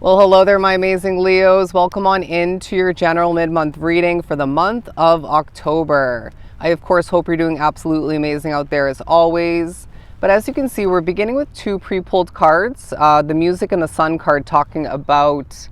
Well, hello there, my amazing Leos. Welcome on into your general mid-month reading for the month of October. I, of course, hope you're doing absolutely amazing out there as always. But as you can see, we're beginning with two pre-pulled cards, the Music and the Sun card talking about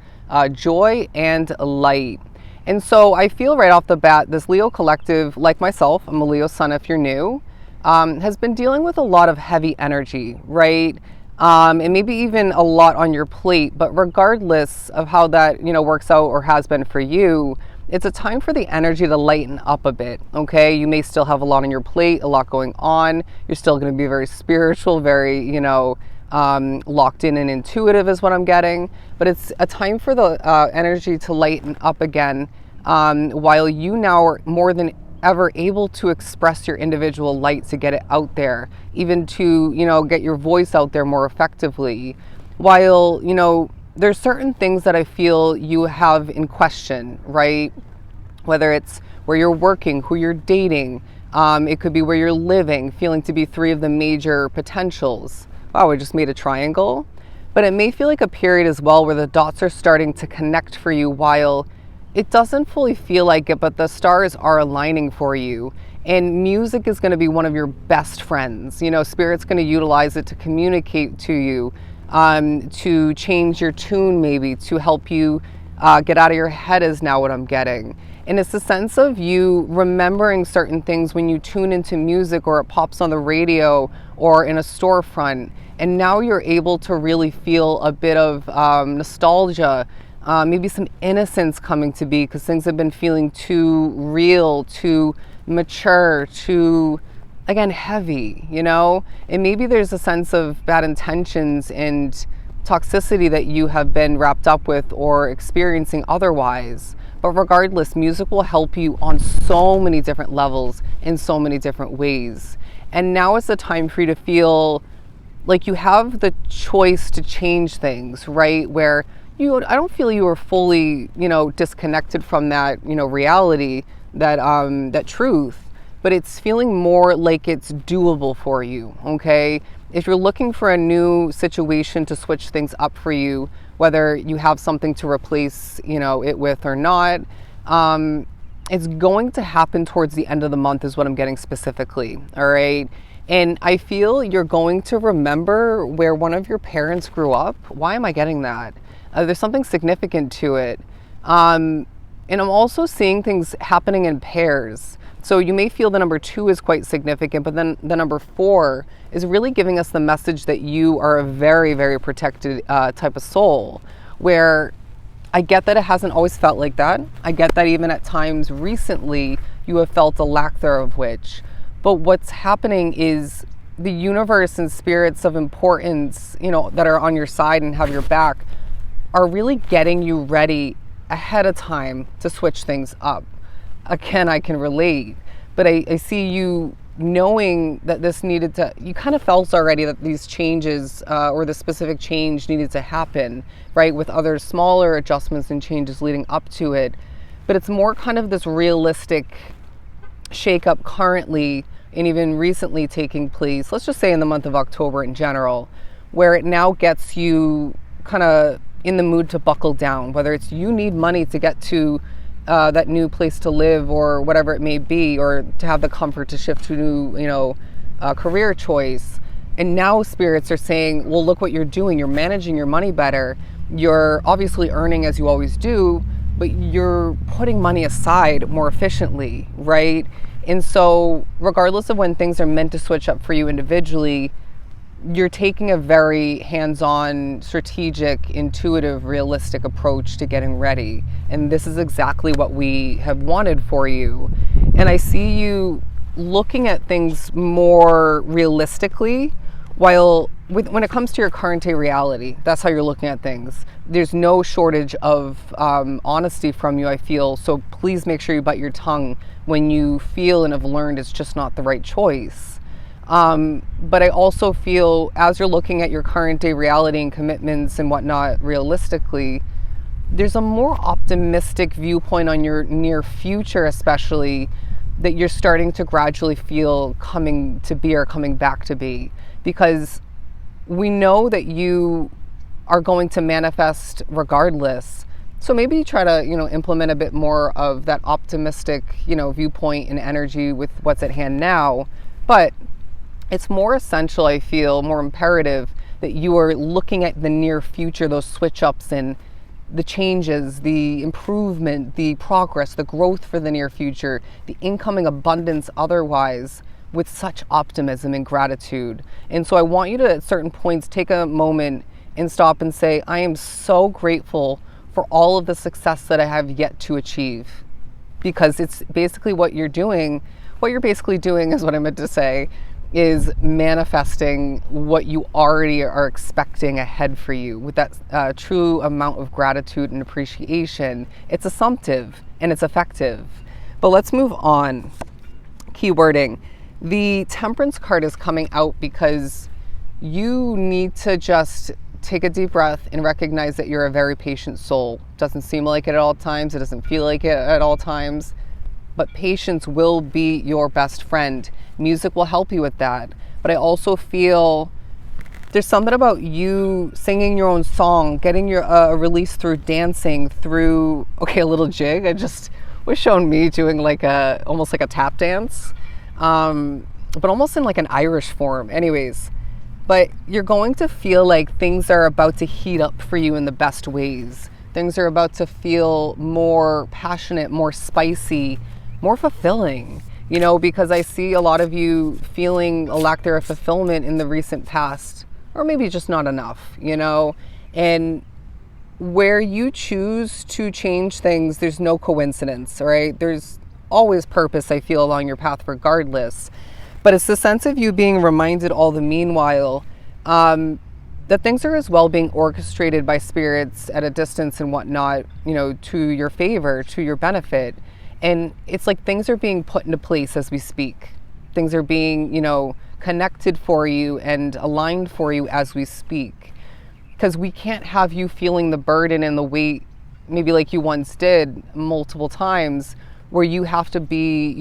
joy and light. And so I feel right off the bat, this Leo collective, like myself, I'm a Leo sun if you're new, has been dealing with a lot of heavy energy, right? And maybe even a lot on your plate, but regardless of how that, works out or has been for you, it's a time for the energy to lighten up a bit, okay? You may still have a lot on your plate, a lot going on. You're still going to be very spiritual, very, locked in and intuitive is what I'm getting. But it's a time for the energy to lighten up again, while you now are more than ever able to express your individual light, to get it out there, even to get your voice out there more effectively, while there's certain things that I feel you have in question, right? Whether it's where you're working, who you're dating, it could be where you're living, feeling to be three of the major potentials. Wow, we just made a triangle. But it may feel like a period as well where the dots are starting to connect for you, while it doesn't fully feel like it, but the stars are aligning for you. And music is going to be one of your best friends. Spirit's going to utilize it to communicate to you, to change your tune, maybe to help you get out of your head is now what I'm getting. And it's the sense of you remembering certain things when you tune into music, or it pops on the radio or in a storefront. And now you're able to really feel a bit of nostalgia, maybe some innocence coming to be, because things have been feeling too real, too mature, too, again, heavy, And maybe there's a sense of bad intentions and toxicity that you have been wrapped up with or experiencing otherwise. But regardless, music will help you on so many different levels, in so many different ways. And now is the time for you to feel like you have the choice to change things, right? Where I don't feel you are fully, disconnected from that, reality, that truth, but it's feeling more like it's doable for you, okay? If you're looking for a new situation to switch things up for you, whether you have something to replace, it with or not, it's going to happen towards the end of the month is what I'm getting specifically, all right? And I feel you're going to remember where one of your parents grew up. Why am I getting that? There's something significant to it. And I'm also seeing things happening in pairs. So you may feel the number 2 is quite significant, but then the number 4 is really giving us the message that you are a very, very protected type of soul, where I get that it hasn't always felt like that. I get that even at times recently you have felt a lack thereof, which, but what's happening is the universe and spirits of importance, that are on your side and have your back, are really getting you ready ahead of time to switch things up. Again, I can relate, but I see you knowing that this needed to, you kind of felt already that these changes, or the specific change needed to happen, right? With other smaller adjustments and changes leading up to it. But it's more kind of this realistic shakeup currently, and even recently taking place, let's just say in the month of October in general, where it now gets you kind of in the mood to buckle down, whether it's you need money to get to that new place to live or whatever it may be, or to have the comfort to shift to a new, career choice. And now spirits are saying, well, look what you're doing. You're managing your money better. You're obviously earning as you always do, but you're putting money aside more efficiently, right? And so regardless of when things are meant to switch up for you individually, you're taking a very hands-on, strategic, intuitive, realistic approach to getting ready. And this is exactly what we have wanted for you. And I see you looking at things more realistically, while when it comes to your current day reality, that's how you're looking at things. There's no shortage of honesty from you, I feel. So please make sure you bite your tongue when you feel and have learned it's just not the right choice. But I also feel, as you're looking at your current day reality and commitments and whatnot realistically, there's a more optimistic viewpoint on your near future, especially, that you're starting to gradually feel coming to be, or coming back to be. Because we know that you are going to manifest regardless. So maybe try to, implement a bit more of that optimistic, viewpoint and energy with what's at hand now. But it's more essential, I feel, more imperative that you are looking at the near future, those switch ups and the changes, the improvement, the progress, the growth for the near future, the incoming abundance otherwise, with such optimism and gratitude. And so I want you to, at certain points, take a moment and stop and say, I am so grateful for all of the success that I have yet to achieve. Because it's basically what you're doing. What you're basically doing is what I meant to say, is manifesting what you already are expecting ahead for you with that true amount of gratitude and appreciation. It's assumptive and it's effective. But let's move on. Keywording. The Temperance card is coming out because you need to just take a deep breath and recognize that you're a very patient soul. Doesn't seem like it at all times. It doesn't feel like it at all times. But patience will be your best friend. Music will help you with that. But I also feel there's something about you singing your own song, getting your release through dancing, through, a little jig. I just was shown me doing almost like a tap dance, but almost in like an Irish form. Anyways, but you're going to feel like things are about to heat up for you in the best ways. Things are about to feel more passionate, more spicy, more fulfilling, because I see a lot of you feeling a lack there of fulfillment in the recent past, or maybe just not enough, and where you choose to change things, there's no coincidence, right? There's always purpose, I feel, along your path regardless. But it's the sense of you being reminded all the meanwhile that things are as well being orchestrated by spirits at a distance and whatnot, to your favor, to your benefit. And it's like things are being put into place as we speak. Things are being, connected for you and aligned for you as we speak. Because we can't have you feeling the burden and the weight, maybe like you once did multiple times, where you have to be,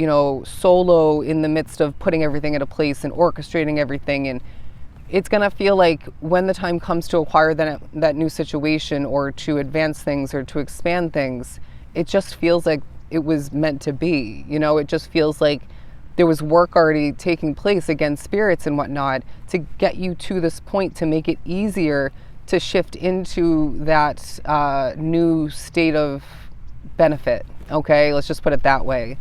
solo in the midst of putting everything into place and orchestrating everything. And it's going to feel like when the time comes to acquire that new situation or to advance things or to expand things, it just feels like it was meant to be. It just feels like there was work already taking place against spirits and whatnot to get you to this point, to make it easier to shift into that new state of benefit. Okay, let's just put it that way.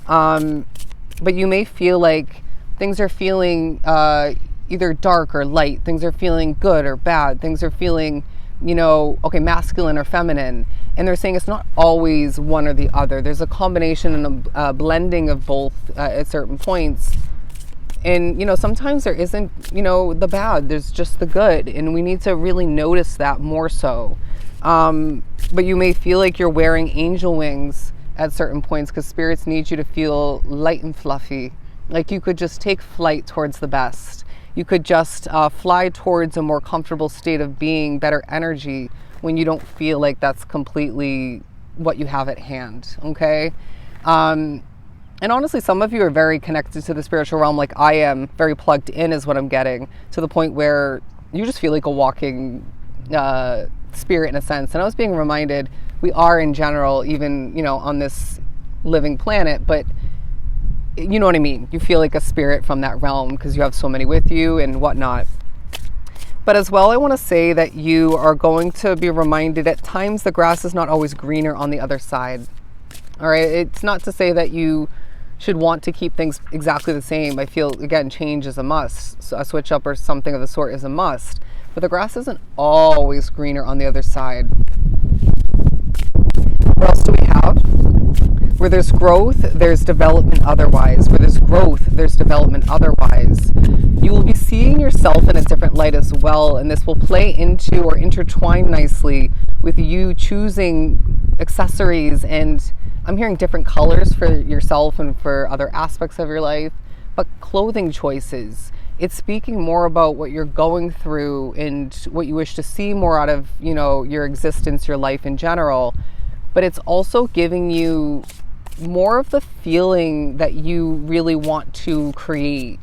But you may feel like things are feeling either dark or light. Things are feeling good or bad. Things are feeling, masculine or feminine. And they're saying it's not always one or the other. There's a combination and a blending of both at certain points. And, sometimes there isn't, the bad. There's just the good. And we need to really notice that more so. But you may feel like you're wearing angel wings at certain points because spirits need you to feel light and fluffy. Like you could just take flight towards the best. You could just fly towards a more comfortable state of being, better energy, when you don't feel like that's completely what you have at hand, okay? And honestly, some of you are very connected to the spiritual realm like I am, very plugged in is what I'm getting, to the point where you just feel like a walking spirit in a sense. And I was being reminded we are in general, even, on this living planet, but you know what I mean? You feel like a spirit from that realm because you have so many with you and whatnot. But as well, I want to say that you are going to be reminded at times the grass is not always greener on the other side. All right. It's not to say that you should want to keep things exactly the same. I feel, again, change is a must. So a switch up or something of the sort is a must. But the grass isn't always greener on the other side. What else do we have? Where there's growth, there's development otherwise. Where there's growth, there's development otherwise. You will be seeing yourself in a different light as well, and this will play into or intertwine nicely with you choosing accessories, and I'm hearing different colors for yourself and for other aspects of your life, but clothing choices. It's speaking more about what you're going through and what you wish to see more out of, your existence, your life in general. But it's also giving you more of the feeling that you really want to create,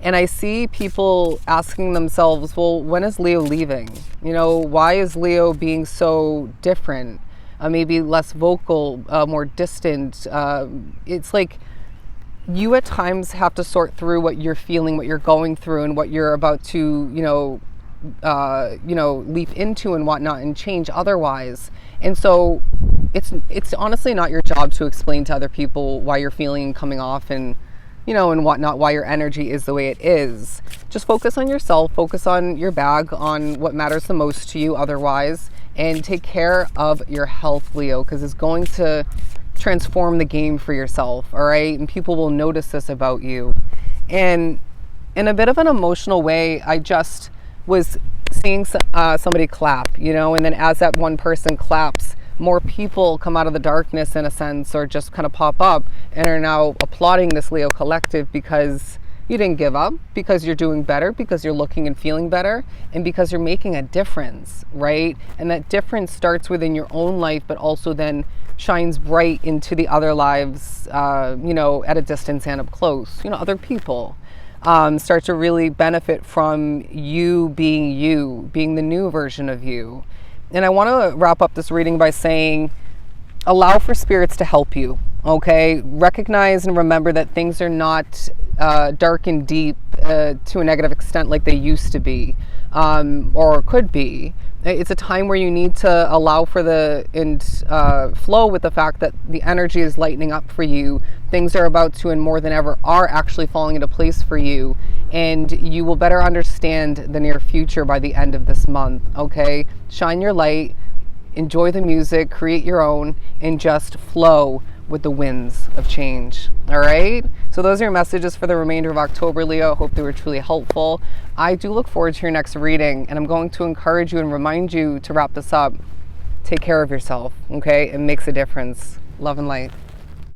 And I see people asking themselves, well, when is Leo leaving? You know, why is Leo being so different? Maybe less vocal, more distant. It's like you at times have to sort through what you're feeling, what you're going through, and what you're about to, leap into and whatnot, and change otherwise. And so it's honestly not your job to explain to other people why you're feeling coming off and and whatnot, why your energy is the way it is. Just focus on yourself, focus on your bag, on what matters the most to you otherwise, and take care of your health, Leo, because it's going to transform the game for yourself, all right? And people will notice this about you. And in a bit of an emotional way, I just was seeing somebody clap, and then as that one person claps, more people come out of the darkness in a sense, or just kind of pop up and are now applauding this Leo collective because you didn't give up, because you're doing better, because you're looking and feeling better, and because you're making a difference, right? And that difference starts within your own life, but also then shines bright into the other lives, at a distance and up close. Other people start to really benefit from you being the new version of you. And I want to wrap up this reading by saying, allow for spirits to help you, okay? Recognize and remember that things are not dark and deep to a negative extent like they used to be, or could be. It's a time where you need to allow for flow with the fact that the energy is lightening up for you. Things are about to, and more than ever, are actually falling into place for you. And you will better understand the near future by the end of this month, okay? Shine your light, enjoy the music, create your own, and just flow with the winds of change, all right? So those are your messages for the remainder of October, Leo. I hope they were truly helpful. I do look forward to your next reading, and I'm going to encourage you and remind you to wrap this up. Take care of yourself, okay? It makes a difference. Love and light.